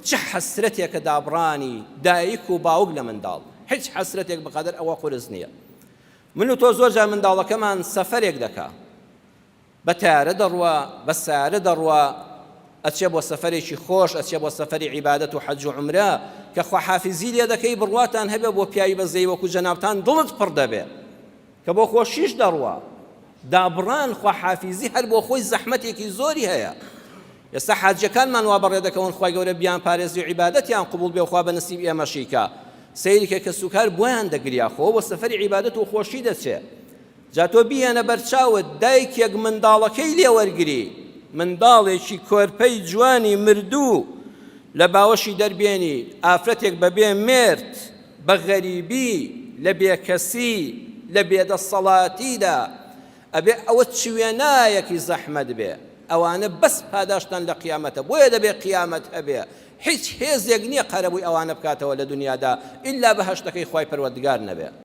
چه حەسرەتێکە دابڕانی دایک و باوک لە منداڵ، هیچ حەسرەتێک بەقەدەر ئەوە قورس نییە. من و تۆ زۆر جار منداڵەکەمان سەفەرێک دەکا، بە تارە دەڕوە، بە سارە دەڕوە، ئەچێ بۆ سەفەرێکی خۆش، ئەچێ بۆ سەفەری عیبادەت و حەج و عومرە کە خواحافیزی لێ دەکەی بڕواتان هەبێ بۆ پیاوی بەزەی وەکو جەنابتان دڵت پڕ دەبێ کە بۆ خۆشیش دەڕوە. دابڕان خواحافیزی هەر بۆ خۆی زەحمەتێکی زۆری هەیە. ئێستا حاجەکانمان وا بەڕێ دەکەون خوای گەورە بیان پارێزی و عیبادەتیان قبول بێ و خوا بە نەسیب ئێمەشیکە. سەیرێکە کە سوکار بۆیان دەگریا خۆ بۆ سەفەری عیبادەت و خۆشی دەچێت. جا تۆ بیانە بەرچاوت دایکێک منداڵەکەی لێ وەرگری، منداڵێکی کۆرپەی جوانی مردوو لە باوەشی دەربێنی، ئافرەتێک بەبێ مرد، بە غەریبی، لە بێکەسی، لە بێدەسەڵاتیدا، ئەبێ ئەوە چوێنایەکی زەحمەت بێ. ئەوانە بەس پاداشتان لە قیامەتە، بۆیە دەبێ قیامەت هەبێ. هیچ هێزێک نییە قەرەبووی ئەوانە بکاتەوە لە دنیادا ئیلا بەهەشتەکەی خوای پەروەردگار نەبێ.